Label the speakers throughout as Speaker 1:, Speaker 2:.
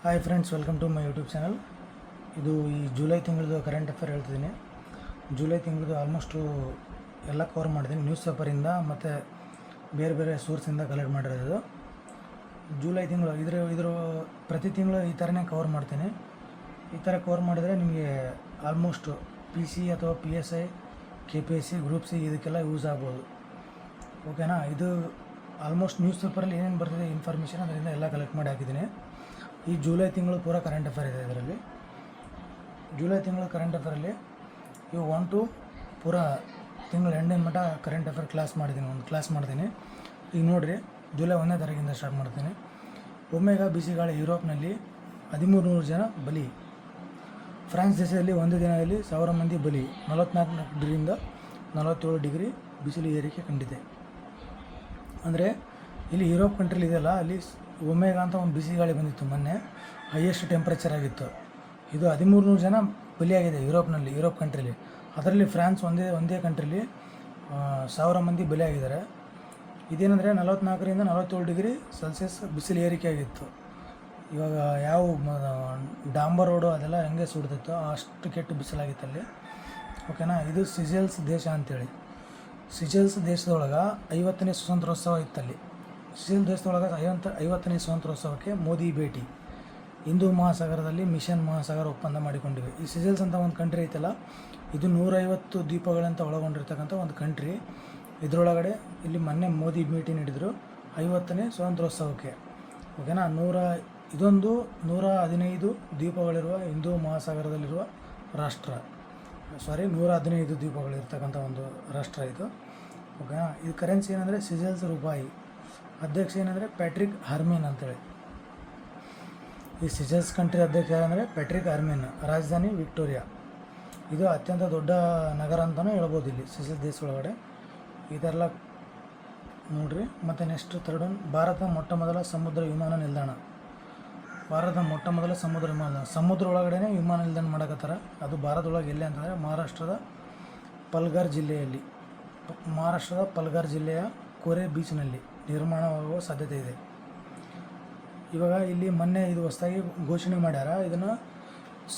Speaker 1: Hi friends, welcome to my YouTube channel. ಇದು ಈ July ತಿಂಗಳದು ಕರೆಂಟ್ ಅಫೇರ್ ಹೇಳ್ತಿದ್ದೀನಿ. ಜುಲೈ ತಿಂಗಳದು ಆಲ್ಮೋಸ್ಟು ಎಲ್ಲ ಕವರ್ ಮಾಡಿದ್ದೀನಿ. ನ್ಯೂಸ್ ಪೇಪರಿಂದ ಮತ್ತು ಬೇರೆ ಬೇರೆ ಸೋರ್ಸಿಂದ ಕಲೆಕ್ಟ್ ಮಾಡಿರೋದು. ಜುಲೈ ತಿಂಗಳು ಇದ್ರ ಪ್ರತಿ ತಿಂಗಳು ಈ ಥರನೇ ಕವರ್ ಮಾಡ್ತೀನಿ. ಈ ಥರ ಕವರ್ ಮಾಡಿದರೆ ನಿಮಗೆ ಆಲ್ಮೋಸ್ಟು PC ಅಥವಾ PSI, KPSC, ಗ್ರೂಪ್ ಸಿ ಇದಕ್ಕೆಲ್ಲ ಯೂಸ್ ಆಗ್ಬೋದು. ಓಕೆನಾ? ಇದು ಆಲ್ಮೋಸ್ಟ್ ನ್ಯೂಸ್ ಪೇಪರಲ್ಲಿ ಏನೇನು ಬರ್ತಿದೆ ಇನ್ಫಾರ್ಮೇಷನ್ ಅದರಿಂದ ಎಲ್ಲ ಕಲೆಕ್ಟ್ ಮಾಡಿ ಹಾಕಿದ್ದೀನಿ. ಈ ಜುಲೈ ತಿಂಗಳು ಪೂರ ಕರೆಂಟ್ ಅಫೇರ್ ಇದೆ. ಇದರಲ್ಲಿ ಜುಲೈ ತಿಂಗಳು ಕರೆಂಟ್ ಅಫೇರಲ್ಲಿ ಇವು 1 to ಪೂರ ತಿಂಗಳು ಎಂಡಿನ ಮಟ್ಟ ಕರೆಂಟ್ ಅಫೇರ್ ಒಂದು ಕ್ಲಾಸ್ ಮಾಡ್ತೀನಿ. ಈಗ ನೋಡಿರಿ, ಜುಲೈ 1ನೇ ತಾರೀಕಿಂದ ಸ್ಟಾರ್ಟ್ ಮಾಡ್ತೀನಿ. ಒಮೆಗಾ ಬಿಸಿಗಾಳಿ ಯುರೋಪ್ನಲ್ಲಿ 1300 ಜನ ಬಲಿ. ಫ್ರಾನ್ಸ್ ದೇಶದಲ್ಲಿ ಒಂದು ದಿನದಲ್ಲಿ 1000 ಮಂದಿ ಬಲಿ. 44 ಡಿಗ್ರಿಯಿಂದ 47 ಡಿಗ್ರಿ ಬಿಸಿಲು ಏರಿಕೆ ಕಂಡಿದೆ. ಅಂದರೆ ಇಲ್ಲಿ ಯುರೋಪ್ ಕಂಟ್ರಿಲಿ ಇದೆಯಲ್ಲ, ಅಲ್ಲಿ ಒಮೆಗಾ ಅಂತ ಒಂದು ಬಿಸಿಗಾಳಿ ಬಂದಿತ್ತು ಮೊನ್ನೆ. ಹೈಯೆಸ್ಟ್ ಟೆಂಪ್ರೇಚರ್ ಆಗಿತ್ತು. ಇದು 1300 ಜನ ಬಲಿಯಾಗಿದೆ ಯುರೋಪ್ ಕಂಟ್ರಿಲಿ. ಅದರಲ್ಲಿ ಫ್ರಾನ್ಸ್ ಒಂದೇ ಕಂಟ್ರಿಲಿ 1000 ಮಂದಿ ಬಲಿಯಾಗಿದ್ದಾರೆ. ಇದೇನೆಂದರೆ 44ರಿಂದ 47 ಡಿಗ್ರಿ ಸೆಲ್ಸಿಯಸ್ ಬಿಸಿಲು ಏರಿಕೆ ಆಗಿತ್ತು. ಇವಾಗ ಯಾವ ಡಾಂಬರ್ ರೋಡು ಅದೆಲ್ಲ ಹೆಂಗೆ ಸುಡ್ತಿತ್ತು ಅಷ್ಟು ಕೆಟ್ಟು ಬಿಸಿಲಾಗಿತ್ತು ಅಲ್ಲಿ. ಓಕೆನಾ? ಇದು ಸಿಜೆಲ್ಸ್ ದೇಶ ಅಂತೇಳಿ. ಸಿಜೆಲ್ಸ್ ದೇಶದೊಳಗೆ 50ನೇ ಸ್ವಾತಂತ್ರ್ಯೋತ್ಸವ ಇತ್ತಲ್ಲಿ. ಸಿಜೆಲ್ಸ್ ದೇಶದೊಳಗೆ 50ನೇ ಸ್ವಾತಂತ್ರ್ಯೋತ್ಸವಕ್ಕೆ ಮೋದಿ ಭೇಟಿ. ಹಿಂದೂ ಮಹಾಸಾಗರದಲ್ಲಿ ಮಿಷನ್ ಮಹಾಸಾಗರ ಒಪ್ಪಂದ ಮಾಡಿಕೊಂಡಿವೆ. ಈ ಸಿಜೆಲ್ಸ್ ಅಂತ ಒಂದು ಕಂಟ್ರಿ ಐತಲ್ಲ, ಇದು 150 ದ್ವೀಪಗಳಂತ ಒಳಗೊಂಡಿರ್ತಕ್ಕಂಥ ಒಂದು ಕಂಟ್ರಿ. ಇದರೊಳಗಡೆ ಇಲ್ಲಿ ಮೊನ್ನೆ ಮೋದಿ ಭೇಟಿ ನೀಡಿದರು 50ನೇ ಸ್ವಾತಂತ್ರ್ಯೋತ್ಸವಕ್ಕೆ. ಓಕೆನಾ? 115 ದ್ವೀಪಗಳಿರುವ ಹಿಂದೂ ಮಹಾಸಾಗರದಲ್ಲಿರುವ ರಾಷ್ಟ್ರ. 115 ದ್ವೀಪಗಳಿರ್ತಕ್ಕಂಥ ಒಂದು ರಾಷ್ಟ್ರ ಇದು. ಓಕೆನಾ? ಇದು ಕರೆನ್ಸಿ ಏನಂದರೆ ಸಿಜೆಲ್ಸ್ ರೂಪಾಯಿ. ಅಧ್ಯಕ್ಷ ಏನಂದರೆ ಪ್ಯಾಟ್ರಿಕ್ ಹರ್ಮಿನ್ ಅಂತೇಳಿ. ಈ ಸಿಜೆಲ್ಸ್ ಕಂಟ್ರಿ ಅಧ್ಯಕ್ಷ ಯಾರಂದರೆ ಪ್ಯಾಟ್ರಿಕ್ ಹರ್ಮಿನ್. ರಾಜಧಾನಿ ವಿಕ್ಟೋರಿಯಾ. ಇದು ಅತ್ಯಂತ ದೊಡ್ಡ ನಗರ ಅಂತಲೂ ಹೇಳ್ಬೋದು ಇಲ್ಲಿ ಸಿಜೆಲ್ಸ್ ದೇಶ ಒಳಗಡೆ. ಇದೆಲ್ಲ ನೋಡ್ರಿ. ಮತ್ತು ನೆಕ್ಸ್ಟ್ ಥರ್ಡ್ ಒನ್, ಭಾರತದ ಮೊಟ್ಟ ಮೊದಲ ಸಮುದ್ರ ವಿಮಾನ ನಿಲ್ದಾಣ. ಭಾರತದ ಮೊಟ್ಟ ಮೊದಲ ಸಮುದ್ರ ಒಳಗಡೆ ವಿಮಾನ ನಿಲ್ದಾಣ ಮಾಡಕತ್ತಾರ. ಅದು ಭಾರತದೊಳಗೆ ಎಲ್ಲಿ ಅಂತಂದರೆ ಮಹಾರಾಷ್ಟ್ರದ ಪಲ್ಗಾರ್ ಜಿಲ್ಲೆಯ ಕೋರೆ ಬೀಚ್ನಲ್ಲಿ ನಿರ್ಮಾಣವಾಗುವ ಸಾಧ್ಯತೆ ಇದೆ. ಇವಾಗ ಇಲ್ಲಿ ಮೊನ್ನೆ ಇದು ಹೊಸದಾಗಿ ಘೋಷಣೆ ಮಾಡ್ಯಾರ, ಇದನ್ನು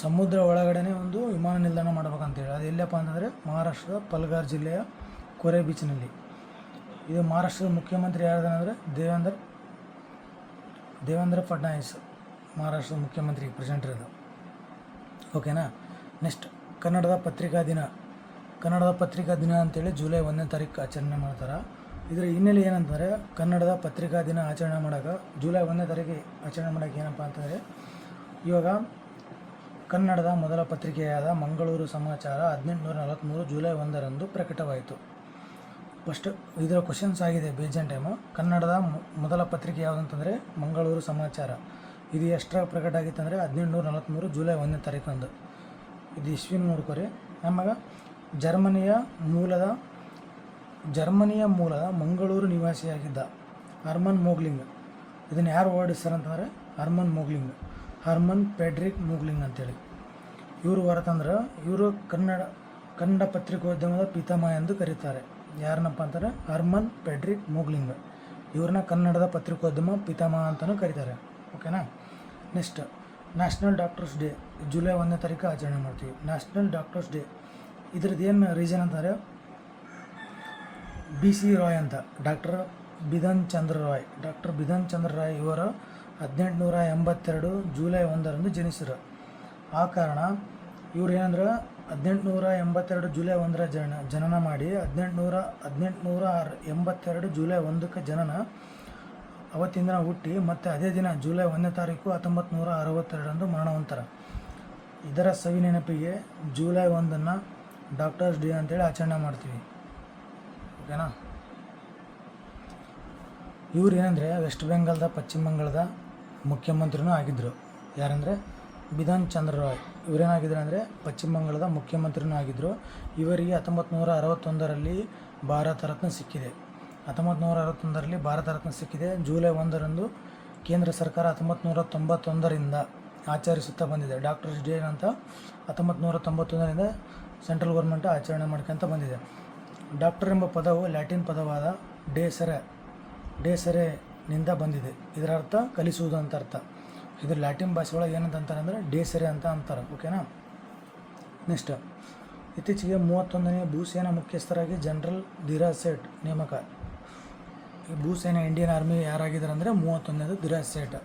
Speaker 1: ಸಮುದ್ರ ಒಳಗಡೆ ಒಂದು ವಿಮಾನ ನಿಲ್ದಾಣ ಮಾಡ್ಬೇಕಂತೇಳಿ. ಅದು ಎಲ್ಲಪ್ಪ ಅಂತಂದರೆ ಮಹಾರಾಷ್ಟ್ರದ ಪಲ್ಗಾರ್ ಜಿಲ್ಲೆಯ ಕೋರೆ ಬೀಚ್ನಲ್ಲಿ. ಇದು ಮಹಾರಾಷ್ಟ್ರದ ಮುಖ್ಯಮಂತ್ರಿ ಯಾರ್ದಂದರೆ ದೇವೇಂದ್ರ ಫಡ್ನವೀಸ್, ಮಹಾರಾಷ್ಟ್ರದ ಮುಖ್ಯಮಂತ್ರಿ ಪ್ರೆಸೆಂಟ್ ಇರೋದು. ಓಕೆನಾ? ನೆಕ್ಸ್ಟ್, ಕನ್ನಡದ ಪತ್ರಿಕಾ ದಿನ ಅಂತೇಳಿ ಜುಲೈ 1ನೇ ತಾರೀಕು ಆಚರಣೆ ಮಾಡ್ತಾರೆ. ಇದರ ಹಿನ್ನೆಲೆ ಏನಂತಂದರೆ, ಕನ್ನಡದ ಪತ್ರಿಕಾ ದಿನ ಆಚರಣೆ ಮಾಡೋಕೆ ಜುಲೈ 1ನೇ ತಾರೀಕು ಆಚರಣೆ ಮಾಡೋಕೆ ಏನಪ್ಪ ಅಂತಂದರೆ, ಇವಾಗ ಕನ್ನಡದ ಮೊದಲ ಪತ್ರಿಕೆಯಾದ ಮಂಗಳೂರು ಸಮಾಚಾರ 1843 ಜುಲೈ 1ರಂದು ಪ್ರಕಟವಾಯಿತು. ಫಸ್ಟ್ ಇದರ ಕ್ವಶನ್ಸ್ ಆಗಿದೆ ಬೇಜನ್ ಟೈಮು. ಕನ್ನಡದ ಮೊದಲ ಪತ್ರಿಕೆ ಯಾವುದಂತಂದರೆ ಮಂಗಳೂರು ಸಮಾಚಾರ. ಇದು ಎಷ್ಟರಾಗ ಪ್ರಕಟ ಆಗಿತ್ತಂದರೆ 1843 ಜುಲೈ 1ನೇ ತಾರೀಕಂದು. ಇದು ಇಸ್ವಿನ ನೋಡ್ಕೊರಿ. ಆಮ್ಯಾಗ ಜರ್ಮನಿಯ ಮೂಲದ ಮಂಗಳೂರು ನಿವಾಸಿಯಾಗಿದ್ದ ಹರ್ಮನ್ ಮೊಗ್ಲಿಂಗ್. ಇದನ್ನು ಯಾರು ಹೊರಡಿಸ್ತಾರಂತಂದರೆ ಹರ್ಮನ್ ಫ್ರೆಡ್ರಿಕ್ ಮೊಗ್ಲಿಂಗ್ ಅಂತೇಳಿ. ಇವರು ಹೊರತಂದ್ರೆ ಇವರು ಕನ್ನಡ ಪತ್ರಿಕೋದ್ಯಮದ ಪಿತಾಮಹ ಎಂದು ಕರೀತಾರೆ. ಯಾರನ್ನಪ್ಪ ಅಂತಾರೆ? Hermann Friedrich Moegling. ಇವ್ರನ್ನ ಕನ್ನಡದ ಪತ್ರಿಕೋದ್ಯಮ ಪಿತಾಮಹ ಅಂತಲೂ ಕರೀತಾರೆ. ಓಕೆನಾ? Next, national doctors day July 1ನೇ ತಾರೀಕು ಆಚರಣೆ ಮಾಡ್ತೀವಿ. ನ್ಯಾಷನಲ್ ಡಾಕ್ಟರ್ಸ್ ಡೇ ಇದ್ರದ್ದು ಏನು ರೀಸನ್ ಅಂತಾರೆ, BC ರಾಯ್ ಅಂತ, ಡಾಕ್ಟರ್ ಬಿಧನ್ ಚಂದ್ರ ರಾಯ್ ಇವರು 1882 ಜುಲೈ 1ರಂದು ಜನಿಸಿದರು. ಆ ಕಾರಣ ಇವ್ರು ಏನಂದ್ರೆ 1882 ಜುಲೈ 1ರ ಜನನ ಮಾಡಿ 1882 ಜುಲೈ 1ಕ್ಕೆ ಜನನ, ಅವತ್ತಿನ ದಿನ ಹುಟ್ಟಿ ಮತ್ತು ಅದೇ ದಿನ ಜುಲೈ 1ನೇ ತಾರೀಕು 1962ರಂದು ಮರಣ ಹೊಂತಾರೆ. ಇದರ ಸವಿ ನೆನಪಿಗೆ ಜುಲೈ 1ನ್ನು ಡಾಕ್ಟರ್ಸ್ ಡೇ ಅಂತೇಳಿ ಆಚರಣೆ ಮಾಡ್ತೀವಿ. ಓಕೆನಾ? ಇವ್ರು ಏನಂದರೆ ವೆಸ್ಟ್ ಬೆಂಗಾಲ್ದ ಪಶ್ಚಿಮ ಬಂಗಾಳದ ಮುಖ್ಯಮಂತ್ರಿನೂ ಆಗಿದ್ದರು. ಯಾರಂದರೆ ಬಿಧನ್ ಚಂದ್ರ ರಾಯ್. ಇವರೇನಾಗಿದ್ರು ಅಂದರೆ ಪಶ್ಚಿಮ ಬಂಗಾಳದ ಮುಖ್ಯಮಂತ್ರಿನೂ ಆಗಿದ್ದರು. ಇವರಿಗೆ 1961ರಲ್ಲಿ ಭಾರತ ರತ್ನ ಸಿಕ್ಕಿದೆ. ಜುಲೈ 1ರಂದು ಕೇಂದ್ರ ಸರ್ಕಾರ 1991ರಿಂದ ಆಚರಿಸುತ್ತಾ ಬಂದಿದೆ. ಡಾಕ್ಟರ್ಸ್ ಡೇ ಅಂತ 1991ರಿಂದ ಸೆಂಟ್ರಲ್ ಗೌರ್ಮೆಂಟ್ ಆಚರಣೆ ಮಾಡ್ಕೊಂತ ಬಂದಿದೆ. ಡಾಕ್ಟರ್ ಎಂಬ ಪದವು ಲ್ಯಾಟಿನ್ ಪದವಾದ ಡೇಸರೆನಿಂದ ಬಂದಿದೆ. ಇದರ ಅರ್ಥ ಕಲಿಸುವುದು ಅಂತ ಅರ್ಥ. ಇದು ಲ್ಯಾಟಿನ್ ಭಾಷೆ ಒಳಗೆ ಏನಂತ ಅಂತಾರೆ ಅಂದರೆ ಡೇಸರೆ ಅಂತ ಅಂತಾರೆ. ಓಕೆನಾ. ನೆಕ್ಸ್ಟ್, ಇತ್ತೀಚೆಗೆ 31ನೇ ಭೂಸೇನಾ ಮುಖ್ಯಸ್ಥರಾಗಿ ಜನರಲ್ ಧೀರಜ್ ಸೇಠ್ ನೇಮಕ. ಈ ಭೂಸೇನಾ ಇಂಡಿಯನ್ ಆರ್ಮಿ ಯಾರಾಗಿದ್ದಾರೆ ಅಂದರೆ 31ನೇದು ಧೀರಜ್ ಸೇಠ್.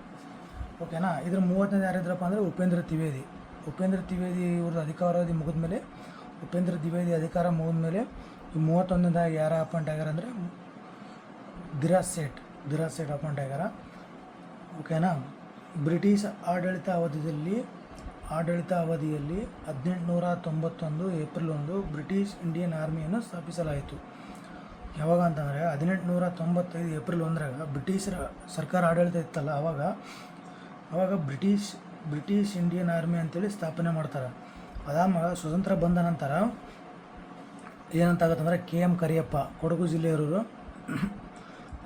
Speaker 1: ಓಕೆನಾ. ಇದ್ರ 30ನೇದು ಯಾರಿದ್ರಪ್ಪ ಅಂದರೆ ಉಪೇಂದ್ರ ದ್ವಿವೇದಿ. ಉಪೇಂದ್ರ ದ್ವಿವೇದಿ ಇವ್ರದ್ದು ಅಧಿಕಾರಾವಧಿ ಮುಗಿದ್ಮೇಲೆ ಅಧಿಕಾರ ಮುಗಿದ್ಮೇಲೆ ಈ 31ನೇದಾಗಿ ಯಾರು ಅಪಾಯಿಂಟ್ ಆಗ್ಯಾರ ಅಂದರೆ ಧೀರಜ್ ಸೇಠ್ ಅಪಾಯಿಂಟ್ ಆಗ್ಯಾರ. ಓಕೆನಾ. ಬ್ರಿಟಿಷ್ ಆಡಳಿತ ಅವಧಿಯಲ್ಲಿ 1891 ಏಪ್ರಿಲ್ 1 ಬ್ರಿಟಿಷ್ ಇಂಡಿಯನ್ ಆರ್ಮಿಯನ್ನು ಸ್ಥಾಪಿಸಲಾಯಿತು. ಯಾವಾಗ ಅಂತಂದರೆ 1895 ಏಪ್ರಿಲ್ 1 ಬ್ರಿಟಿಷರ ಸರ್ಕಾರ ಆಡಳಿತ ಇತ್ತಲ್ಲ, ಆವಾಗ ಬ್ರಿಟಿಷ್ ಇಂಡಿಯನ್ ಆರ್ಮಿ ಅಂತೇಳಿ ಸ್ಥಾಪನೆ ಮಾಡ್ತಾರೆ. ಅದಾದ್ಮೇಲೆ ಸ್ವತಂತ್ರ ಬಂದ ನಂತರ ಏನಂತಾಗತ್ತಂದರೆ KM ಕರಿಯಪ್ಪ, ಕೊಡಗು ಜಿಲ್ಲೆಯವರು,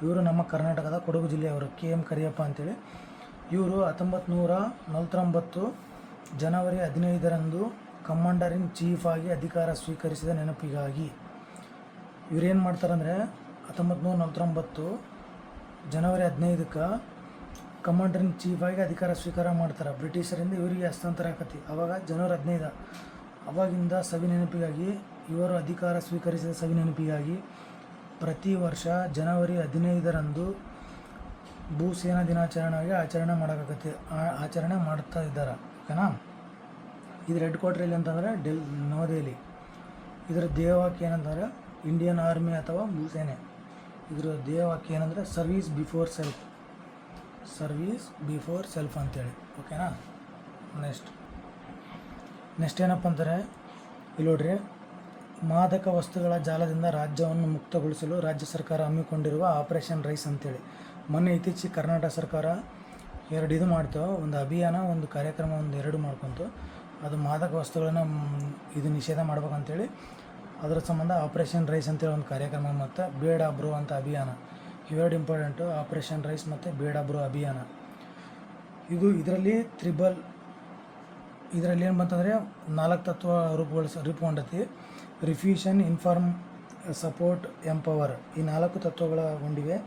Speaker 1: ಇವರು ನಮ್ಮ ಕರ್ನಾಟಕದ ಕೊಡಗು ಜಿಲ್ಲೆಯವರು, KM ಕರಿಯಪ್ಪ ಅಂತೇಳಿ. ಇವರು 1949 ಜನವರಿ 15ರಂದು ಕಮಾಂಡರ್ ಇನ್ ಚೀಫ್ ಆಗಿ ಅಧಿಕಾರ ಸ್ವೀಕರಿಸಿದ ನೆನಪಿಗಾಗಿ ಇವರೇನು ಮಾಡ್ತಾರಂದರೆ 1949 ಜನವರಿ 15ಕ್ಕೆ ಕಮಾಂಡರ್ ಇನ್ ಚೀಫ್ ಆಗಿ ಅಧಿಕಾರ ಸ್ವೀಕಾರ ಮಾಡ್ತಾರೆ. ಬ್ರಿಟಿಷರಿಂದ ಇವರಿಗೆ ಹಸ್ತಾಂತರ ಆಕತಿ. ಆವಾಗ ಜನವರಿ 15 ಅವಾಗಿಂದ ಸವಿ ನೆನಪಿಗಾಗಿ, ಇವರು ಅಧಿಕಾರ ಸ್ವೀಕರಿಸಿದ ಸವಿ ನೆನಪಿಗಾಗಿ ಪ್ರತಿ ವರ್ಷ ಜನವರಿ 15ರಂದು ಭೂಸೇನಾ ದಿನಾಚರಣೆಯಾಗಿ ಆಚರಣೆ ಮಾಡ್ತಾ ಇದ್ದಾರೆ. ಓಕೆನಾ. ಇದ್ರ ಹೆಡ್ ಕ್ವಾರ್ಟರ್ ಎಲ್ಲಿ ಅಂತಂದರೆ ನವದೆಹಲಿ. ಇದರ ಧ್ಯೇಯವಾಕ್ಯ ಏನಂತಂದರೆ ಇಂಡಿಯನ್ ಆರ್ಮಿ ಅಥವಾ ಭೂಸೇನೆ. ಇದರ ಧ್ಯೇಯವಾಕ್ಯ ಏನಂದರೆ ಸರ್ವೀಸ್ ಬಿಫೋರ್ ಸೆಲ್ಫ್ ಅಂತೇಳಿ. ಓಕೆನಾ. ನೆಕ್ಸ್ಟ್ ಏನಪ್ಪ ಅಂತಾರೆ, ಇಲ್ಲಿ ನೋಡ್ರಿ, ಮಾದಕ ವಸ್ತುಗಳ ಜಾಲದಿಂದ ರಾಜ್ಯವನ್ನು ಮುಕ್ತಗೊಳಿಸಲು ರಾಜ್ಯ ಸರ್ಕಾರ ಹಮ್ಮಿಕೊಂಡಿರುವ ಆಪರೇಷನ್ ರೈಸ್ ಅಂತೇಳಿ. ಮೊನ್ನೆ ಇತ್ತೀಚೆಗೆ ಕರ್ನಾಟಕ ಸರ್ಕಾರ ಇದು ಮಾಡ್ತು, ಒಂದು ಅಭಿಯಾನ, ಒಂದು ಕಾರ್ಯಕ್ರಮ, ಎರಡು ಮಾಡ್ಕೊಂತು. ಅದು ಮಾದಕ ವಸ್ತುಗಳನ್ನು ನಿಷೇಧ ಮಾಡ್ಬೇಕಂತೇಳಿ ಅದರ ಸಂಬಂಧ ಆಪರೇಷನ್ ರೈಸ್ ಅಂತೇಳಿ ಒಂದು ಕಾರ್ಯಕ್ರಮ ಮತ್ತು ಬೇಡ ಬ್ರೋ ಅಂತ ಅಭಿಯಾನ, ಇವೆರಡು ಇಂಪಾರ್ಟೆಂಟು. ಆಪರೇಷನ್ ರೈಸ್ ಮತ್ತು ಬೇಡ ಬ್ರೋ ಅಭಿಯಾನ. ಇದರಲ್ಲಿ ಏನು ಬಂತಂದರೆ 4 ತತ್ವ ರೂಪುಗೊಂಡತಿ. ರಿಫ್ಯೂಷನ್, ಇನ್ಫಾರ್ಮ್, ಸಪೋರ್ಟ್, ಎಂಪವರ್. ಈ 4 ತತ್ವಗಳ ಹೊಂದಿವೆ.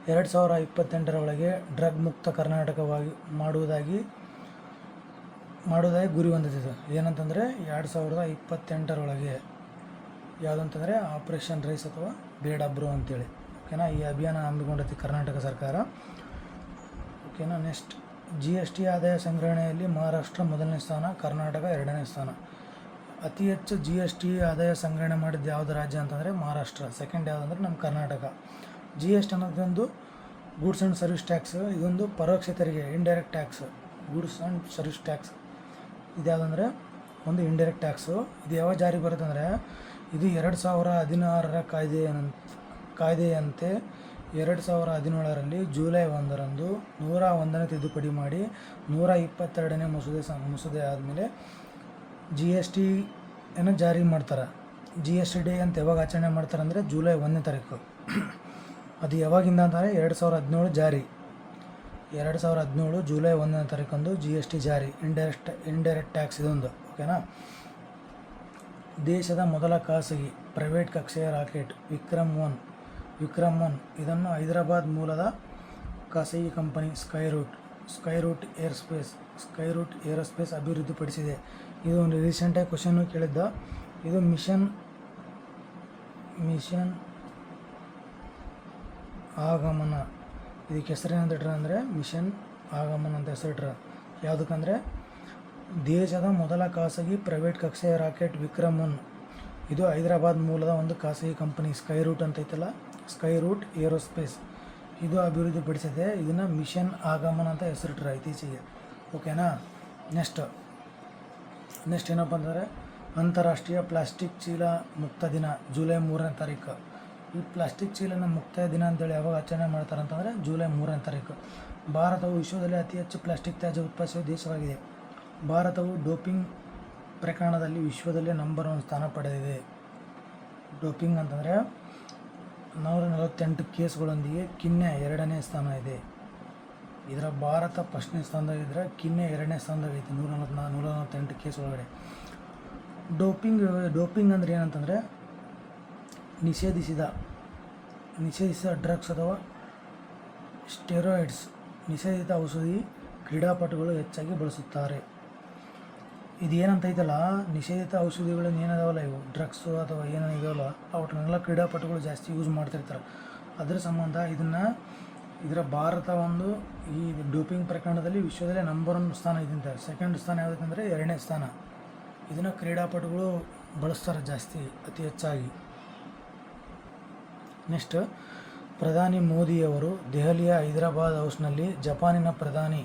Speaker 1: 2028ರ ಒಳಗೆ ಡ್ರಗ್ ಮುಕ್ತ ಕರ್ನಾಟಕವಾಗಿ ಮಾಡುವುದಾಗಿ ಗುರಿ ಹೊಂದಿದೆ. ಏನಂತಂದರೆ 2028ರ ಒಳಗೆ ಯಾವುದಂತಂದರೆ ಆಪರೇಷನ್ ರೈಸ್ ಅಥವಾ ಬೇಡ ಬ್ರೋ ಅಂತೇಳಿ. ಓಕೆನಾ. ಈ ಅಭಿಯಾನ ಹಮ್ಮಿಕೊಂಡೈತಿ ಕರ್ನಾಟಕ ಸರ್ಕಾರ. ಓಕೆನಾ. ನೆಕ್ಸ್ಟ್, GST ಆದಾಯ ಸಂಗ್ರಹಣೆಯಲ್ಲಿ ಮಹಾರಾಷ್ಟ್ರ 1ನೇ ಸ್ಥಾನ, ಕರ್ನಾಟಕ 2ನೇ ಸ್ಥಾನ. ಅತಿ ಹೆಚ್ಚು GST ಆದಾಯ ಸಂಗ್ರಹಣೆ ಮಾಡಿದ್ದು ಯಾವುದು ರಾಜ್ಯ ಅಂತಂದರೆ ಮಹಾರಾಷ್ಟ್ರ. ಸೆಕೆಂಡ್ ಯಾವುದಂದ್ರೆ ನಮ್ಮ ಕರ್ನಾಟಕ. GST ಅನ್ನೋದೊಂದು ಗೂಡ್ಸ್ ಆ್ಯಂಡ್ ಸರ್ವಿಸ್ ಟ್ಯಾಕ್ಸ್. ಇದೊಂದು ಪರೋಕ್ಷ ತೆರಿಗೆ, indirect tax. Goods and service tax ಇದು ಯಾವುದಂದರೆ ಒಂದು ಇಂಡೈರೆಕ್ಟ್ ಟ್ಯಾಕ್ಸು. ಇದು ಯಾವಾಗ ಜಾರಿಗೆ ಬರುತ್ತೆ ಅಂದರೆ ಇದು 2016ರ ಕಾಯ್ದೆಯಂತೆ 2017ರಲ್ಲಿ ಜುಲೈ 1ರಂದು 101ನೇ ತಿದ್ದುಪಡಿ ಮಾಡಿ 122ನೇ ಮಸೂದೆ ಆದಮೇಲೆ GSTಯನ್ನು ಜಾರಿ ಮಾಡ್ತಾರೆ. GST ಡೇ ಅಂತ ಯಾವಾಗ ಆಚರಣೆ ಮಾಡ್ತಾರೆ ಅಂದರೆ ಜುಲೈ 1ನೇ ತಾರೀಕು. ಅದು ಯಾವಾಗಿಂದ ಅಂತಂದರೆ 2017 ಜಾರಿ. 2017 ಜುಲೈ 1ನೇ ತಾರೀಕಂದು GST ಜಾರಿ. ಇಂಡೈರೆಕ್ಟ್ ಟ್ಯಾಕ್ಸ್ ಇದೊಂದು. ಓಕೆನಾ. ದೇಶದ ಮೊದಲ ಖಾಸಗಿ ಪ್ರೈವೇಟ್ ಕಕ್ಷೆಯ ರಾಕೆಟ್ ವಿಕ್ರಮ್ 1 ಇದನ್ನು ಹೈದರಾಬಾದ್ ಮೂಲದ ಖಾಸಗಿ ಕಂಪನಿ ಸ್ಕೈರೂಟ್ ಏರೋಸ್ಪೇಸ್ ಅಭಿವೃದ್ಧಿಪಡಿಸಿದೆ. ಇದು ಒಂದು ರೀಸೆಂಟಾಗಿ ಕ್ವಶನ್ನು ಕೇಳಿದ್ದ. ಇದು ಮಿಷನ್ ಆಗಮನ. ಇದಕ್ಕೆ ಹೆಸರೇನಂತ ಇಟ್ರ ಅಂದರೆ ಮಿಷನ್ ಆಗಮನ ಅಂತ ಹೆಸರಿಟ್ರ. ಯಾವುದಕ್ಕಂದರೆ ದೇಶದ ಮೊದಲ ಖಾಸಗಿ ಪ್ರೈವೇಟ್ ಕಕ್ಷೆಯ ರಾಕೆಟ್ ವಿಕ್ರಮ್ 1 ಇದು ಹೈದರಾಬಾದ್ ಮೂಲದ ಒಂದು ಖಾಸಗಿ ಕಂಪನಿ ಸ್ಕೈರೂಟ್ ಅಂತ ಐತಲ್ಲ, ಸ್ಕೈರೂಟ್ ಏರೋಸ್ಪೇಸ್ ಇದು ಅಭಿವೃದ್ಧಿಪಡಿಸಿದೆ. ಇದನ್ನು ಮಿಷನ್ ಆಗಮನ ಅಂತ ಹೆಸರಿಟ್ರ ಇತ್ತೀಚೆಗೆ. ಓಕೆನಾ. ನೆಕ್ಸ್ಟ್ ಏನಪ್ಪ ಅಂತಂದರೆ ಅಂತಾರಾಷ್ಟ್ರೀಯ ಪ್ಲಾಸ್ಟಿಕ್ ಚೀಲ ಮುಕ್ತ ದಿನ ಜುಲೈ 3ನೇ ತಾರೀಕು. ಈ ಪ್ಲಾಸ್ಟಿಕ್ ಚೀಲನ ಮುಕ್ತಾಯ ದಿನ ಅಂತೇಳಿ ಯಾವಾಗ ಆಚರಣೆ ಮಾಡ್ತಾರೆ ಅಂತಂದರೆ ಜುಲೈ 3ನೇ ತಾರೀಕು. ಭಾರತವು ವಿಶ್ವದಲ್ಲಿ ಅತಿ ಹೆಚ್ಚು ಪ್ಲಾಸ್ಟಿಕ್ ತ್ಯಾಜ್ಯ ಉತ್ಪಾದಿಸುವ ದೇಶವಾಗಿದೆ. ಭಾರತವು ಡೋಪಿಂಗ್ ಪ್ರಕರಣದಲ್ಲಿ ವಿಶ್ವದಲ್ಲೇ ನಂಬರ್ 1 ಸ್ಥಾನ ಪಡೆದಿದೆ. ಡೋಪಿಂಗ್ ಅಂತಂದರೆ 148 ಕೇಸ್ಗಳೊಂದಿಗೆ ಕೆನ್ಯಾ 2ನೇ ಸ್ಥಾನ ಇದೆ. ಇದರ ಭಾರತ 1ನೇ ಸ್ಥಾನದಾಗಿದ್ದರೆ ಕೆನ್ಯಾ 2ನೇ ಸ್ಥಾನದಾಗೈತಿ 148 ಕೇಸ್ ಒಳಗಡೆ. ಡೋಪಿಂಗ್ ಅಂದರೆ ಏನಂತಂದರೆ ನಿಷೇಧಿಸಿದ ಡ್ರಗ್ಸ್ ಅಥವಾ ಸ್ಟೆರಾಯ್ಡ್ಸ್, ನಿಷೇಧಿತ ಔಷಧಿ ಕ್ರೀಡಾಪಟುಗಳು ಹೆಚ್ಚಾಗಿ ಬಳಸುತ್ತಾರೆ. ಇದು ಏನಂತೈತಲ್ಲ, ನಿಷೇಧಿತ ಔಷಧಿಗಳನ್ನ ಏನದಾವಲ್ಲ, ಇವು ಡ್ರಗ್ಸು ಅಥವಾ ಏನೇನಿದಾವಲ್ಲ ಅವನ್ನೆಲ್ಲ ಕ್ರೀಡಾಪಟುಗಳು ಜಾಸ್ತಿ ಯೂಸ್ ಮಾಡ್ತಿರ್ತಾರೆ. ಅದರ ಸಂಬಂಧ ಇದರ ಭಾರತ ಒಂದು ಈ ಡೋಪಿಂಗ್ ಪ್ರಕರಣದಲ್ಲಿ ವಿಶ್ವದಲ್ಲೇ ನಂಬರ್ 1 ಸ್ಥಾನ ಇದಂತೆ. ಸೆಕೆಂಡ್ ಸ್ಥಾನ ಯಾವುದಂದರೆ 2ನೇ ಸ್ಥಾನ. ಇದನ್ನು ಕ್ರೀಡಾಪಟುಗಳು ಬಳಸ್ತಾರೆ ಜಾಸ್ತಿ, ಅತಿ ಹೆಚ್ಚಾಗಿ. ನೆಕ್ಸ್ಟ್, ಪ್ರಧಾನಿ ಮೋದಿಯವರು ದೆಹಲಿಯ ಹೈದರಾಬಾದ್ ಹೌಸ್ನಲ್ಲಿ ಜಪಾನಿನ ಪ್ರಧಾನಿ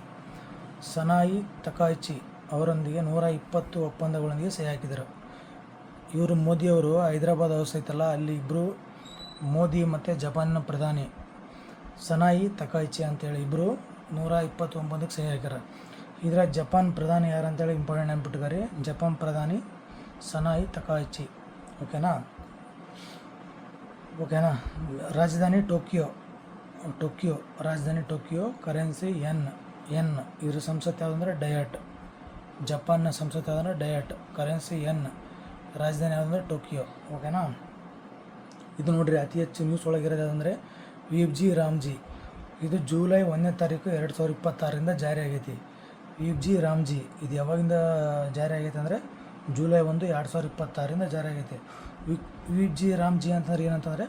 Speaker 1: ಸನಾಯಿ ತಕಾಯಿಚಿ ಅವರೊಂದಿಗೆ 120 ಒಪ್ಪಂದಗಳೊಂದಿಗೆ ಸಹಿ ಹಾಕಿದರು. ಇವರು ಮೋದಿಯವರು ಹೈದರಾಬಾದ್ ಹೌಸ್ ಐತಲ್ಲ, ಅಲ್ಲಿ ಇಬ್ಬರು ಮೋದಿ ಮತ್ತು ಜಪಾನಿನ ಪ್ರಧಾನಿ ಸನಾಯಿ ತಕಾಯಿಚಿ ಅಂತೇಳಿ ಇಬ್ಬರು 120 ಒಪ್ಪಂದಕ್ಕೆ ಸಹಿ ಹಾಕ್ಯಾರ. ಇದರ ಜಪಾನ್ ಪ್ರಧಾನಿ ಯಾರು ಅಂತೇಳಿ ಇಂಪಾರ್ಟೆಂಟ್ ನೆನ್ಪಿಟ್ಟಿದ್ದಾರೆ. ಜಪಾನ್ ಪ್ರಧಾನಿ ಸನಾಯಿ ತಕಾಯಿಚಿ. ಓಕೆನಾ. ರಾಜಧಾನಿ ಟೋಕಿಯೋ ರಾಜಧಾನಿ ಟೋಕಿಯೋ. Currency N. ಇದರ ಸಂಸತ್ ಯಾವುದಂದ್ರೆ ಡಯಟ್. ಜಪಾನ್ನ ಸಂಸತ್ ಯಾವುದಂದ್ರೆ ಡಯಟ್. Currency N. ರಾಜಧಾನಿ ಯಾವುದಂದ್ರೆ ಟೋಕಿಯೋ. ಓಕೆನಾ. ಇದು ನೋಡ್ರಿ, ಅತಿ ಹೆಚ್ಚು ನ್ಯೂಸ್ ಒಳಗಿರೋದು ಅಂದರೆ ವಿಪ್ಜಿ ರಾಮ್ಜಿ. ಇದು ಜುಲೈ 1ನೇ ತಾರೀಕು 2026ರಿಂದ ಜಾರಿ ಆಗೈತಿ. ವಿಪ್ಜಿ ರಾಮ್ಜಿ ಇದು ಯಾವಾಗಿಂದ ಜಾರಿ ಆಗೈತೆ ಅಂದರೆ ಜುಲೈ 1, 2026ರಿಂದ ಜಾರಿ ಆಗೈತೆ. ವಿಪ್ಜಿ ರಾಮ್ಜಿ ಅಂತಂದ್ರೆ ಏನಂತಂದರೆ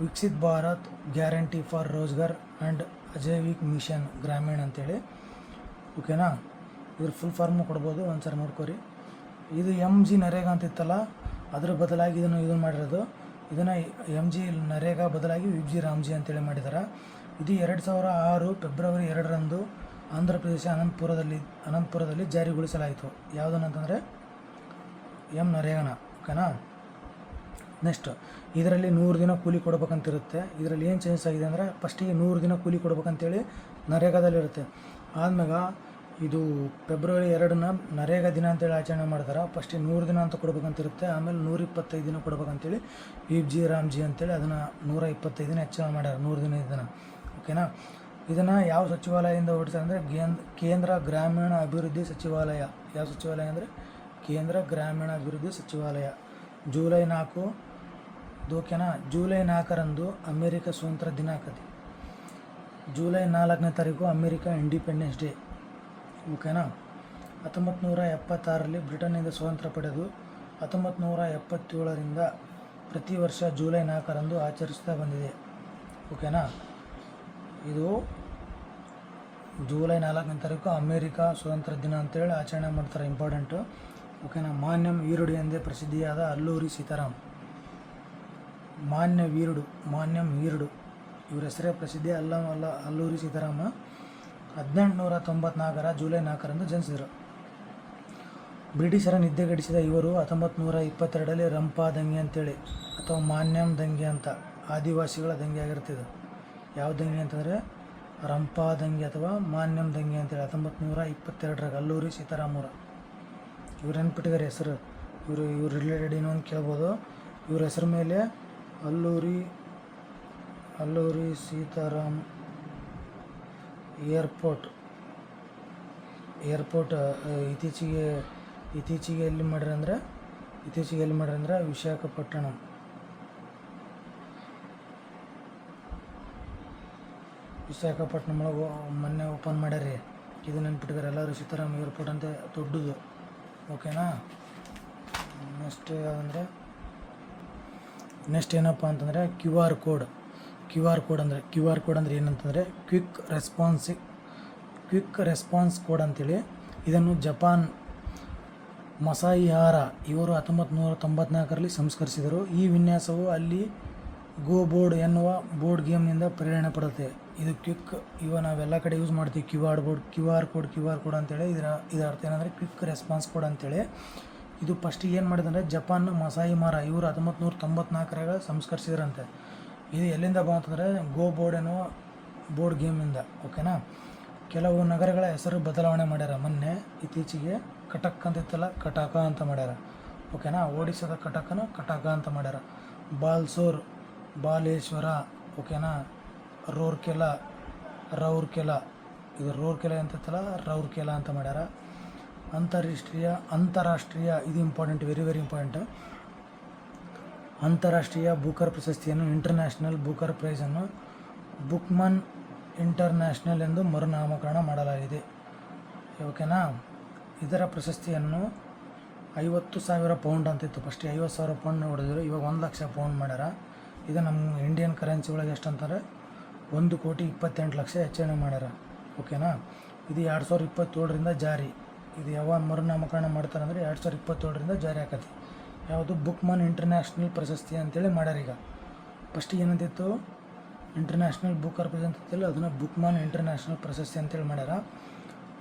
Speaker 1: Viksit Bharat guarantee for Rozgar and Ajeevika mission Gramin ಅಂತೇಳಿ. ಓಕೆನಾ. ಇದ್ರ ಫುಲ್ ಫಾರ್ಮು ಕೊಡ್ಬೋದು, ಒಂದ್ಸರಿ ನೋಡ್ಕೊರಿ. ಇದು MG ನರೇಗಾ ಅಂತ ಇತ್ತಲ್ಲ, ಅದ್ರ ಬದಲಾಗಿ ಇದನ್ನು ಮಾಡಿರೋದು. ಇದನ್ನು MG ನರೇಗಾ ಬದಲಾಗಿ ವಿಪ್ಜಿ ರಾಮ್ಜಿ ಅಂತೇಳಿ ಮಾಡಿದ್ದಾರೆ. ಇದು 2006 ಫೆಬ್ರವರಿ 2ರಂದು ಆಂಧ್ರ ಪ್ರದೇಶ ಅನಂತಪುರದಲ್ಲಿ ಜಾರಿಗೊಳಿಸಲಾಯಿತು. ಯಾವುದನ್ನಂತಂದರೆ ನರೇಗಾನ. ಓಕೆನಾ. ನೆಕ್ಸ್ಟ್, ಇದರಲ್ಲಿ 100 ದಿನ ಕೂಲಿ ಕೊಡ್ಬೇಕಂತಿರುತ್ತೆ. ಇದರಲ್ಲಿ ಏನು ಚೇಂಜಸ್ ಆಗಿದೆ ಅಂದರೆ ಫಸ್ಟಿಗೆ 100 ದಿನ ಕೂಲಿ ಕೊಡ್ಬೇಕಂತೇಳಿ ನರೇಗಾದಲ್ಲಿರುತ್ತೆ. ಆದ್ಮ್ಯಾಗ ಇದು ಫೆಬ್ರವರಿ 2ನ ನರೇಗಾ ದಿನ ಅಂತೇಳಿ ಆಚರಣೆ ಮಾಡ್ತಾರೆ. ಫಸ್ಟಿಗೆ 100 ದಿನ ಅಂತ ಕೊಡ್ಬೇಕಂತಿರುತ್ತೆ. ಆಮೇಲೆ 125 ದಿನ ಕೊಡ್ಬೇಕಂತೇಳಿ ವಿಪ್ಜಿ ರಾಮ್ಜಿ ಅಂತೇಳಿ ಅದನ್ನು 125 ದಿನ ಹೆಚ್ಚಳ ಮಾಡ್ಯಾರ, 100 ದಿನ ಇದನ್ನು. ಓಕೆನಾ. ಇದನ್ನು ಯಾವ ಸಚಿವಾಲಯದಿಂದ ಹೊರಡಿಸ್ತಾರೆ ಅಂದರೆ ಕೇಂದ್ರ ಗ್ರಾಮೀಣ ಅಭಿವೃದ್ಧಿ ಸಚಿವಾಲಯ. ಯಾವ ಸಚಿವಾಲಯ ಅಂದರೆ ಕೇಂದ್ರ ಗ್ರಾಮೀಣ ಅಭಿವೃದ್ಧಿ ಸಚಿವಾಲಯ. ಜುಲೈ 4. ಓಕೆನಾ. ಜುಲೈ 4ರಂದು ಅಮೇರಿಕ ಸ್ವಾತಂತ್ರ್ಯ ದಿನಾಂಕತೆ. ಜುಲೈ 4ನೇ ತಾರೀಕು ಅಮೇರಿಕಾ ಇಂಡಿಪೆಂಡೆನ್ಸ್ ಡೇ. ಓಕೆನಾ. 1976ರಲ್ಲಿ ಬ್ರಿಟನ್ನಿಂದ ಸ್ವಾತಂತ್ರ್ಯ ಪಡೆದು 1977ರಿಂದ ಪ್ರತಿ ವರ್ಷ ಜುಲೈ 4ರಂದು ಆಚರಿಸ್ತಾ ಬಂದಿದೆ. ಓಕೆನಾ. ಇದು ಜುಲೈ 4ನೇ ತಾರೀಕು ಅಮೇರಿಕಾ ಸ್ವಾತಂತ್ರ್ಯ ದಿನ ಅಂತೇಳಿ ಆಚರಣೆ ಮಾಡ್ತಾರೆ, ಇಂಪಾರ್ಟೆಂಟು. ಓಕೆನಾ. ಮಾನ್ಯಂ ವೀರುಡು ಎಂದೇ ಪ್ರಸಿದ್ಧಿಯಾದ ಅಲ್ಲೂರಿ ಸೀತಾರಾಮ್. ಮಾನ್ಯಂ ವೀರುಡು ಇವ್ರ ಹೆಸರೇ ಪ್ರಸಿದ್ಧಿ. ಅಲ್ಲೂರಿ ಸೀತಾರಾಮ 1894 ಜುಲೈ 4ರಂದು ಜನಿಸಿದರು. ಬ್ರಿಟಿಷರ ನಿದ್ದೆಗೆಡಿಸಿದ ಇವರು 1922ರಲ್ಲಿ ರಂಪಾ ದಂಗೆ ಅಂತೇಳಿ ಅಥವಾ ಮಾನ್ಯಂ ದಂಗೆ ಅಂತ ಆದಿವಾಸಿಗಳ ದಂಗೆ ಆಗಿರ್ತಿದೆ. ಯಾವ ದಂಗೆ ಅಂತಂದರೆ ರಂಪಾ ದಂಗೆ ಅಥವಾ ಮಾನ್ಯಂ ದಂಗೆ ಅಂತೇಳಿ 1922ರಾಗ ಅಲ್ಲೂರಿ ಸೀತಾರಾಮರು. ಇವ್ರು ನೆನ್ಪಿಟ್ಟಿದ್ದಾರೆ ಹೆಸರು. ಇವರು ರಿಲೇಟೆಡ್ ಇನ್ನೊಂದು ಕೇಳ್ಬೋದು. ಇವ್ರ ಹೆಸರು ಮೇಲೆ ಅಲ್ಲೂರಿ ಸೀತಾರಾಮ್ ಏರ್ಪೋರ್ಟ್ ಇತ್ತೀಚೆಗೆ ಎಲ್ಲಿ ಮಾಡ್ಯಾರ ಅಂದ್ರೆ ವಿಶಾಖಪಟ್ಟಣಂ. ವಿಶಾಖಪಟ್ಟಣಂ ಒಳಗೆ ಮೊನ್ನೆ ಓಪನ್ ಮಾಡ್ಯಾರಿ. ಇದು ನೆನ್ಪಿಟ್ಟಿದ್ದಾರೆ ಎಲ್ಲರೂ, ಸೀತಾರಾಮ್ ಏರ್ಪೋರ್ಟ್ ಅಂತ ದೊಡ್ಡದು. ಓಕೆನಾ. ನೆಕ್ಸ್ಟ್ ಏನಪ್ಪ ಅಂತಂದರೆ QR code. Q R code ಅಂದರೆ ಏನಂತಂದರೆ ಕ್ವಿಕ್ ರೆಸ್ಪಾನ್ಸ್ ಕೋಡ್ ಅಂತೇಳಿ. ಇದನ್ನು ಜಪಾನ್ ಮಸಾಯಿಹಾರಾ ಇವರು 1994ರಲ್ಲಿ ಸಂಸ್ಕರಿಸಿದರು. ಈ ವಿನ್ಯಾಸವು ಅಲ್ಲಿ ಗೋ ಬೋರ್ಡ್ ಎನ್ನುವ ಬೋರ್ಡ್ ಗೇಮ್ನಿಂದ ಪ್ರೇರಣೆ ಪಡುತ್ತೆ. ಇದು ನಾವೆಲ್ಲ ಕಡೆ ಯೂಸ್ ಮಾಡ್ತೀವಿ ಕ್ಯೂ ಆರ್ ಕೋಡ್ ಅಂತೇಳಿ. ಇದರ ಅರ್ಥ ಏನಂದರೆ ಕ್ವಿಕ್ ರೆಸ್ಪಾನ್ಸ್ ಕೋಡ್ ಅಂತೇಳಿ. ಇದು ಫಸ್ಟಿಗೆ ಏನು ಮಾಡಿದಂದರೆ ಜಪಾನ್ನ ಮಸಾಯಿಹಾರಾ ಇವರು 1994ರಾಗ ಸಂಸ್ಕರಿಸಿದ್ರಂತೆ. ಇದು ಎಲ್ಲಿಂದ ಬಂತಂದರೆ ಗೋ ಬೋರ್ಡ್ ಎನ್ನುವ ಬೋರ್ಡ್ ಗೇಮಿಂದ. ಓಕೆನಾ. ಕೆಲವು ನಗರಗಳ ಹೆಸರು ಬದಲಾವಣೆ ಮಾಡ್ಯಾರ. ಮೊನ್ನೆ ಇತ್ತೀಚೆಗೆ ಕಟಕ್ ಅಂತ ಇತ್ತಲ್ಲ, ಕಟಕ ಅಂತ ಮಾಡ್ಯಾರ. ಓಕೆನಾ. ಒಡಿಸ್ಸಾದ ಕಟಕನ ಕಟಕ ಅಂತ ಮಾಡ್ಯಾರ. ಬಾಲ್ಸೋರ್ ಬಾಲೇಶ್ವರ. ಓಕೆನಾ. ರೌರ್ಕೆಲಾ ಇದು ರೌರ್ಕೆಲಾ ಅಂತ ಇತ್ತಲ್ಲ, ರೌರ್ಕೆಲಾ ಅಂತ ಮಾಡ್ಯಾರ. ಅಂತಾರಾಷ್ಟ್ರೀಯ ಇದು ಇಂಪಾರ್ಟೆಂಟ್, ವೆರಿ ವೆರಿ ಇಂಪಾರ್ಟೆಂಟ್. ಅಂತಾರಾಷ್ಟ್ರೀಯ ಬೂಕರ್ ಪ್ರಶಸ್ತಿಯನ್ನು ಇಂಟರ್ನ್ಯಾಷನಲ್ ಬೂಕರ್ ಪ್ರೈಸನ್ನು ಬುಕ್ಮನ್ ಇಂಟರ್ನ್ಯಾಷನಲ್ ಎಂದು ಮರುನಾಮಕರಣ ಮಾಡಲಾಗಿದೆ. ಓಕೆನಾ. ಇದರ ಪ್ರಶಸ್ತಿಯನ್ನು 50,000 ಪೌಂಡ್ ಅಂತಿತ್ತು. ಫಸ್ಟಿಗೆ 50,000 ಪೌಂಡ್ ಹೊಡೆದಿದ್ರು, ಇವಾಗ 1,00,000 ಪೌಂಡ್ ಮಾಡ್ಯಾರ. ಇದು ನಮ್ಮ ಇಂಡಿಯನ್ ಕರೆನ್ಸಿ ಒಳಗೆ ಎಷ್ಟು ಅಂತಾರೆ, 1,28,00,000 ಹೆಚ್ಚಳನೆ ಮಾಡ್ಯಾರ. ಓಕೆನಾ. ಇದು 2027ರಿಂದ ಜಾರಿ. ಇದು ಯಾವಾಗ ಮರುನಾಮಕರಣ ಮಾಡ್ತಾರೆ ಅಂದರೆ 2027ರಿಂದ ಜಾರಿ ಆಕತಿ. ಯಾವುದು ಬುಕ್ಮನ್ ಇಂಟರ್ನ್ಯಾಷನಲ್ ಪ್ರಶಸ್ತಿ ಅಂತೇಳಿ ಮಾಡ್ಯಾರ. ಈಗ ಫಸ್ಟಿಗೆ ಏನಂತಿತ್ತು, ಇಂಟರ್ನ್ಯಾಷನಲ್ ಬುಕ್ಕರ್ ಪ್ರಶಸ್ತಿ ಅಂತಿಲ್ಲ, ಅದನ್ನು ಬುಕ್ಮನ್ ಇಂಟರ್ನ್ಯಾಷನಲ್ ಪ್ರಶಸ್ತಿ ಅಂತೇಳಿ ಮಾಡ್ಯಾರ.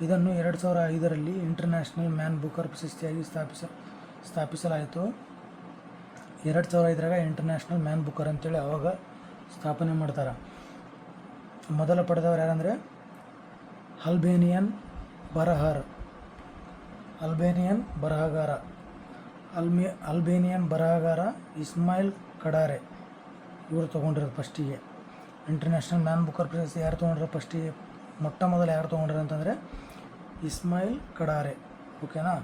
Speaker 1: ಇದನ್ನು 2005ರಲ್ಲಿ ಇಂಟರ್ನ್ಯಾಷನಲ್ ಮ್ಯಾನ್ ಬುಕ್ಕರ್ ಪ್ರಶಸ್ತಿಯಾಗಿ ಸ್ಥಾಪಿಸಲಾಯಿತು. 2005ರಾಗ ಇಂಟರ್ನ್ಯಾಷನಲ್ ಮ್ಯಾನ್ ಬುಕ್ಕರ್ ಅಂತೇಳಿ ಅವಾಗ ಸ್ಥಾಪನೆ ಮಾಡ್ತಾರೆ. ಮೊದಲ ಪಡೆದವರು ಯಾರಂದರೆ ಅಲ್ಬೇನಿಯನ್ ಬರಹಗಾರ ಇಸ್ಮಾಯಿಲ್ ಕಡಾರೆ ಇವರು ತೊಗೊಂಡಿರೋದು ಫಸ್ಟಿಗೆ. ಇಂಟರ್ನ್ಯಾಷನಲ್ ಮ್ಯಾನ್ ಬುಕ್ಕರ್ ಪ್ರಶಸ್ತಿ ಯಾರು ತೊಗೊಂಡ್ರೆ ಫಸ್ಟಿಗೆ ಮೊಟ್ಟ ಮೊದಲು ಯಾರು ತೊಗೊಂಡ್ರೆ ಅಂತಂದರೆ ಇಸ್ಮಾಯಿಲ್ ಕಡಾರೆ. ಓಕೆನಾ.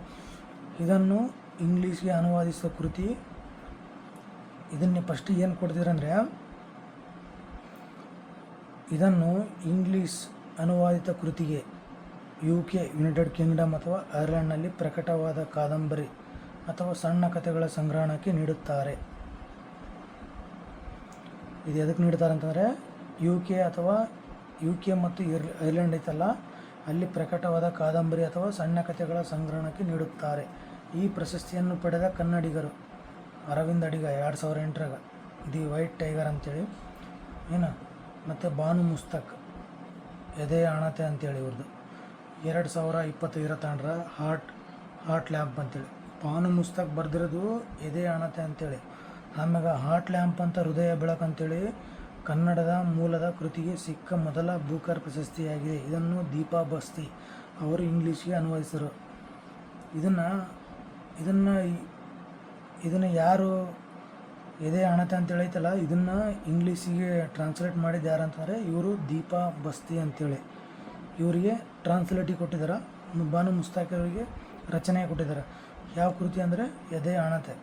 Speaker 1: ಇದನ್ನು ಇಂಗ್ಲೀಷ್ಗೆ ಅನುವಾದಿಸಿದ ಕೃತಿ, ಇದನ್ನೇ ಫಸ್ಟಿಗೆ ಏನು ಕೊಡ್ತಿದ್ರಂದರೆ, ಇದನ್ನು ಇಂಗ್ಲೀಷ್ ಅನುವಾದಿತ ಕೃತಿಗೆ UK ಯುನೈಟೆಡ್ ಕಿಂಗ್ಡಮ್ ಅಥವಾ ಐರ್ಲೆಂಡ್ನಲ್ಲಿ ಪ್ರಕಟವಾದ ಕಾದಂಬರಿ ಅಥವಾ ಸಣ್ಣ ಕಥೆಗಳ ಸಂಗ್ರಹಣಕ್ಕೆ ನೀಡುತ್ತಾರೆ. ಇದು ಎದಕ್ಕೆ ನೀಡ್ತಾರೆ ಅಂತಂದರೆ UK ಮತ್ತು ಐರ್ಲೆಂಡ್ ಐತಲ್ಲ, ಅಲ್ಲಿ ಪ್ರಕಟವಾದ ಕಾದಂಬರಿ ಅಥವಾ ಸಣ್ಣ ಕಥೆಗಳ ಸಂಗ್ರಹಣಕ್ಕೆ ನೀಡುತ್ತಾರೆ. ಈ ಪ್ರಶಸ್ತಿಯನ್ನು ಪಡೆದ ಕನ್ನಡಿಗರು ಅರವಿಂದ್ ಅಡಿಗ 2008ರಾಗ ದಿ ವೈಟ್ ಟೈಗರ್ ಅಂತೇಳಿ ಮತ್ತು ಬಾನು ಮುಸ್ತಕ್ ಎದೆಯ ಅಣತೆ ಅಂತೇಳಿ ಇವ್ರದ್ದು 2025 ಹಾರ್ಟ್ ಲ್ಯಾಂಪ್ ಅಂತೇಳಿ. ಬಾನು ಮುಸ್ತಕ್ ಬರೆದಿರೋದು ಎದೆಯ ಅಣತೆ ಅಂತೇಳಿ. ಆಮ್ಯಾಗ ಹಾರ್ಟ್ ಲ್ಯಾಂಪ್ ಅಂತ ಹೃದಯ ಬೆಳಕು ಅಂತೇಳಿ ಕನ್ನಡದ ಮೂಲದ ಕೃತಿಗೆ ಸಿಕ್ಕ ಮೊದಲ ಬೂಕರ್ ಪ್ರಶಸ್ತಿಯಾಗಿದೆ. ಇದನ್ನು ದೀಪಾ ಬಸ್ತಿ ಅವರು ಇಂಗ್ಲೀಷ್ಗೆ ಅನುವಾದಿಸಿದರು. ಇದನ್ನು ಯಾರು ಎದೆ ಅಣತೆ ಅಂತೇಳಿ ಐತಲ್ಲ, ಇದನ್ನು ಇಂಗ್ಲೀಷಿಗೆ ಟ್ರಾನ್ಸ್ಲೇಟ್ ಮಾಡಿದ್ದು ಯಾರು ಅಂತಂದರೆ ಇವರು ದೀಪಾ ಬಸ್ತಿ ಅಂತೇಳಿ ಇವರಿಗೆ ಟ್ರಾನ್ಸ್ಲೇಟಿಗೆ ಕೊಟ್ಟಿದ್ದಾರೆ. ಬಾನು ಮುಸ್ತಾಕ್ ಅವರಿಗೆ ರಚನೆ ಕೊಟ್ಟಿದ್ದಾರೆ. ಯಾವ ಕೃತಿ ಅಂದರೆ ಎದೆ ಅಣತೆ.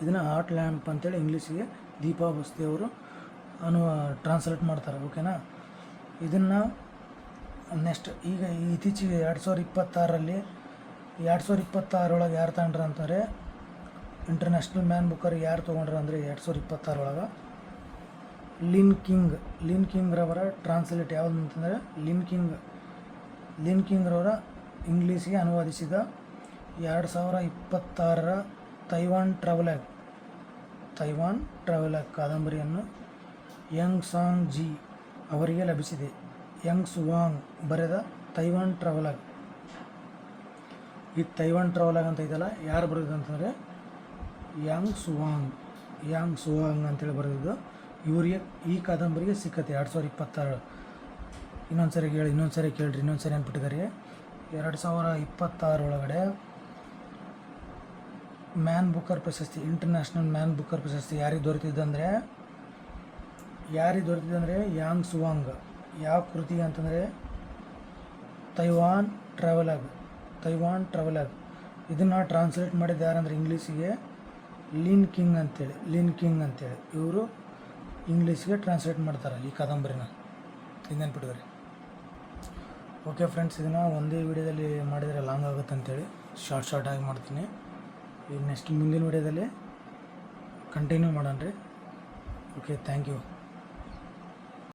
Speaker 1: ಇದನ್ನು ಹಾರ್ಟ್ ಲ್ಯಾಂಪ್ ಅಂತೇಳಿ ಇಂಗ್ಲೀಷಿಗೆ ದೀಪಾ ಬಸ್ತಿ ಅವರು ಟ್ರಾನ್ಸ್ಲೇಟ್ ಮಾಡ್ತಾರೆ. ಓಕೆನಾ. ಇದನ್ನು ನೆಕ್ಸ್ಟ್ ಈಗ ಇತ್ತೀಚೆಗೆ 2026ರೊಳಗೆ ಯಾರು ತಗೊಂಡ್ರ ಅಂತಂದರೆ ಇಂಟರ್ನ್ಯಾಷನಲ್ ಮ್ಯಾನ್ ಬುಕ್ಕರ್ ಯಾರು ತೊಗೊಂಡ್ರ ಅಂದರೆ 2026 ಲಿನ್ ಕಿಂಗ್ ರವರ ಟ್ರಾನ್ಸ್ಲೇಟ್ ಯಾವುದು ಅಂತಂದರೆ ಲಿನ್ ಕಿಂಗ್ ರವರ ಇಂಗ್ಲೀಷಿಗೆ ಅನುವಾದಿಸಿದ 2026ರ ತೈವಾನ್ ಟ್ರಾವೆಲಾಗ್ ಕಾದಂಬರಿಯನ್ನು ಯಂಗ್ ಸಾಂಗ್ ಜಿ ಅವರಿಗೆ ಲಭಿಸಿದೆ. ಯಂಗ್ ಸುವಾಂಗ್ ಬರೆದ ತೈವಾನ್ ಟ್ರಾವೆಲಾಗ್. ಈ ತೈವಾನ್ ಟ್ರಾವೆಲಾಗ್ ಅಂತ ಇದೆಯಲ್ಲ, ಯಾರು ಬರೆದಿದ್ದು ಅಂತಂದರೆ ಯಾಂಗ್ ಸುವಾಂಗ್ ಅಂತೇಳಿ ಬರೆದಿದ್ದು. ಇವರಿಗೆ ಈ ಕಾದಂಬರಿಗೆ ಸಿಕ್ಕತ್ತೆ 2026. ಇನ್ನೊಂದ್ಸರಿ ಕೇಳ್ರಿ ಇನ್ನೊಂದ್ಸರಿ ಅಂದ್ಬಿಟ್ಟಿದ್ದಾರೆ. 2026 ಒಳಗಡೆ ಮ್ಯಾನ್ ಬುಕ್ಕರ್ ಪ್ರಶಸ್ತಿ, ಇಂಟರ್ನ್ಯಾಷನಲ್ ಮ್ಯಾನ್ ಬುಕ್ಕರ್ ಪ್ರಶಸ್ತಿ ಯಾರಿಗೆ ದೊರೆತಿದ್ದಂದರೆ ಯಾಂಗ್ ಸುವಾಂಗ್. ಯಾವ ಕೃತಿಗೆ ಅಂತಂದರೆ ತೈವಾನ್ ಟ್ರಾವೆಲಾಗ್. ಇದನ್ನು ಟ್ರಾನ್ಸ್ಲೇಟ್ ಮಾಡಿದ್ದು ಯಾರಂದ್ರೆ ಇಂಗ್ಲೀಷಿಗೆ ಲಿನ್ ಕಿಂಗ್ ಅಂತೇಳಿ ಇವರು ಇಂಗ್ಲೀಷ್ಗೆ ಟ್ರಾನ್ಸ್ಲೇಟ್ ಮಾಡ್ತಾರೆ ಈ ಕಾದಂಬರಿನ. ಇನ್ನೇನ್ಬಿಟ್ಟಿದ್ದಾರೆ. ಓಕೆ ಫ್ರೆಂಡ್ಸ್, ಇದನ್ನು ಒಂದೇ ವಿಡಿಯೋದಲ್ಲಿ ಮಾಡಿದರೆ ಲಾಂಗ್ ಆಗುತ್ತೆ ಅಂತೇಳಿ ಶಾರ್ಟಾಗಿ ಮಾಡ್ತೀನಿ. ಈಗ ನೆಕ್ಸ್ಟ್ ಮುಂದಿನ ವಿಡಿಯೋದಲ್ಲಿ ಕಂಟಿನ್ಯೂ ಮಾಡೋಣ ರೀ. Okay, thank you.